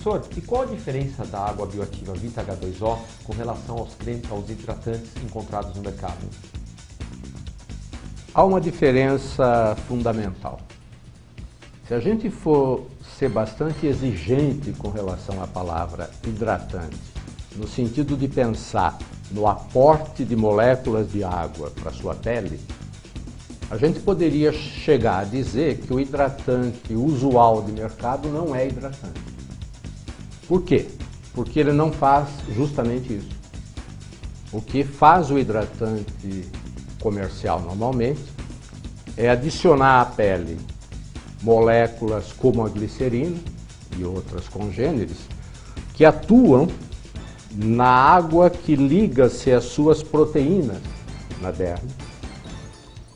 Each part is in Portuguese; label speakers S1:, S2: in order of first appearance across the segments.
S1: Professor, e qual a diferença da água bioativa Vita H2O com relação aos hidratantes encontrados no mercado?
S2: Há uma diferença fundamental. Se a gente for ser bastante exigente com relação à palavra hidratante, no sentido de pensar no aporte de moléculas de água para a sua pele, a gente poderia chegar a dizer que o hidratante usual de mercado não é hidratante. Por quê? Porque ele não faz justamente isso. O que faz o hidratante comercial normalmente é adicionar à pele moléculas como a glicerina e outras congêneres que atuam na água que liga-se às suas proteínas na derme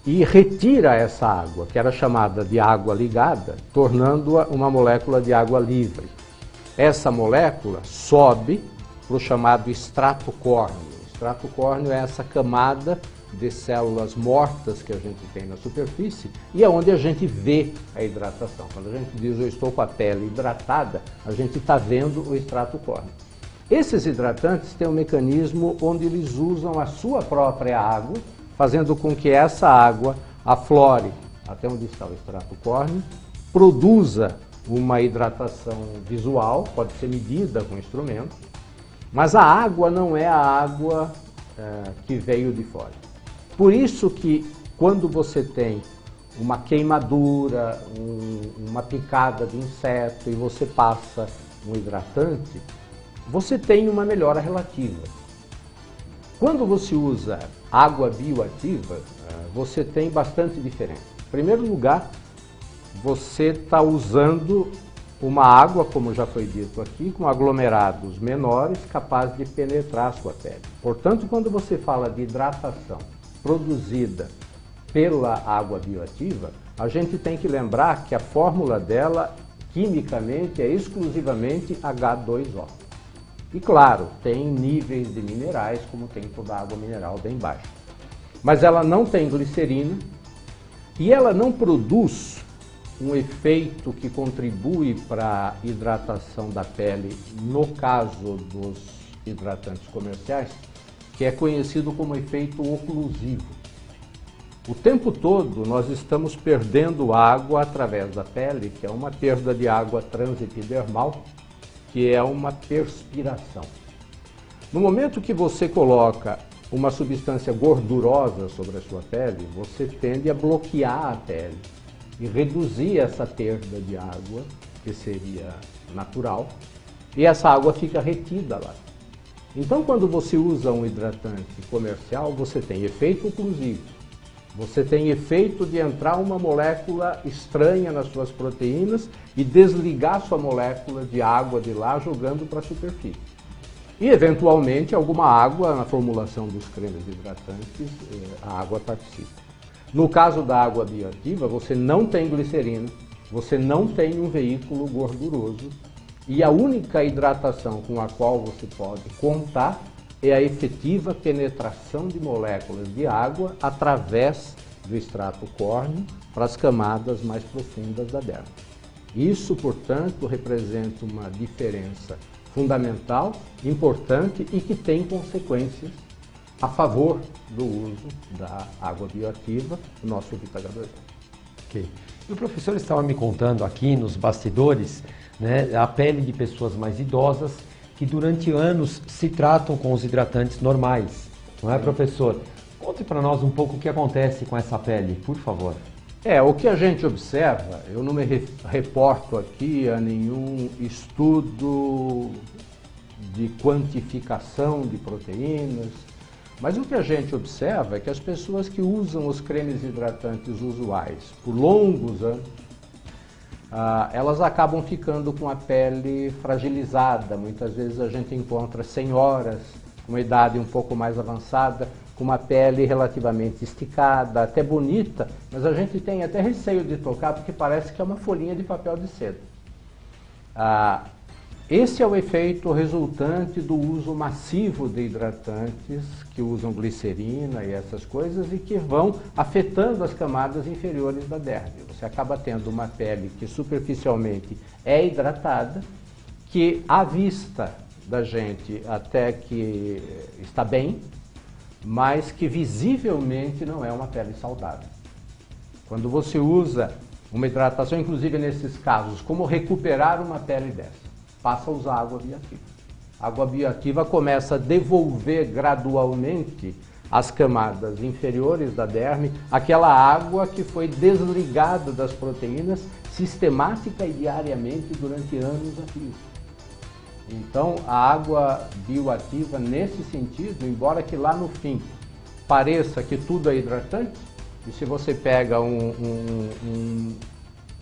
S2: e retira essa água, que era chamada de água ligada, tornando-a uma molécula de água livre. Essa molécula sobe para o chamado extrato córneo. O extrato córneo é essa camada de células mortas que a gente tem na superfície e é onde a gente vê a hidratação. Quando a gente diz eu estou com a pele hidratada, a gente está vendo o extrato córneo. Esses hidratantes têm um mecanismo onde eles usam a sua própria água, fazendo com que essa água aflore até onde está o extrato córneo, produza uma hidratação visual, pode ser medida com instrumento, mas a água não é a água que veio de fora. Por isso que quando você tem uma queimadura, uma picada de inseto e você passa um hidratante, você tem uma melhora relativa. Quando você usa água bioativa, você tem bastante diferença. Em primeiro lugar, você está usando uma água, como já foi dito aqui, com aglomerados menores, capaz de penetrar a sua pele. Portanto, quando você fala de hidratação produzida pela água bioativa, a gente tem que lembrar que a fórmula dela, quimicamente, é exclusivamente H2O. E claro, tem níveis de minerais, como tem toda a água mineral bem baixa. Mas ela não tem glicerina e ela não produz um efeito que contribui para a hidratação da pele, no caso dos hidratantes comerciais, que é conhecido como efeito oclusivo. O tempo todo nós estamos perdendo água através da pele, que é uma perda de água transepidermal, que é uma perspiração. No momento que você coloca uma substância gordurosa sobre a sua pele, você tende a bloquear a pele e reduzir essa perda de água, que seria natural, e essa água fica retida lá. Então, quando você usa um hidratante comercial, você tem efeito oclusivo, você tem efeito de entrar uma molécula estranha nas suas proteínas e desligar sua molécula de água de lá, jogando para a superfície. E, eventualmente, alguma água na formulação dos cremes hidratantes, a água participa. No caso da água bioativa, você não tem glicerina, você não tem um veículo gorduroso e a única hidratação com a qual você pode contar é a efetiva penetração de moléculas de água através do extrato córneo para as camadas mais profundas da derme. Isso, portanto, representa uma diferença fundamental, importante e que tem consequências a favor do uso da água bioativa, o nosso Vita H2O.
S1: Ok. E o professor estava me contando aqui nos bastidores, né, a pele de pessoas mais idosas que durante anos se tratam com os hidratantes normais, não é, professor? Conte para nós um pouco o que acontece com essa pele, por favor.
S2: O que a gente observa, eu não me reporto aqui a nenhum estudo de quantificação de proteínas, mas o que a gente observa é que as pessoas que usam os cremes hidratantes usuais por longos anos, elas acabam ficando com a pele fragilizada. Muitas vezes a gente encontra senhoras com uma idade um pouco mais avançada, com uma pele relativamente esticada, até bonita, mas a gente tem até receio de tocar porque parece que é uma folhinha de papel de seda. Esse é o efeito resultante do uso massivo de hidratantes que usam glicerina e essas coisas e que vão afetando as camadas inferiores da derme. Você acaba tendo uma pele que superficialmente é hidratada, que à vista da gente até que está bem, mas que visivelmente não é uma pele saudável. Quando você usa uma hidratação, inclusive nesses casos, como recuperar uma pele dessa? Passa a usar água bioativa. A água bioativa começa a devolver gradualmente as camadas inferiores da derme, aquela água que foi desligada das proteínas sistemática e diariamente durante anos a fio. Então, a água bioativa, nesse sentido, embora que lá no fim pareça que tudo é hidratante, e se você pega um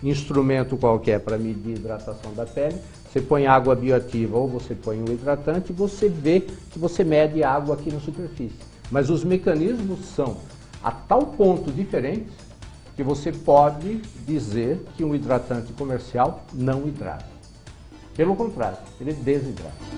S2: instrumento qualquer para medir a hidratação da pele, você põe água bioativa ou você põe um hidratante, você vê que você mede água aqui na superfície. Mas os mecanismos são a tal ponto diferentes que você pode dizer que um hidratante comercial não hidrata. Pelo contrário, ele desidrata.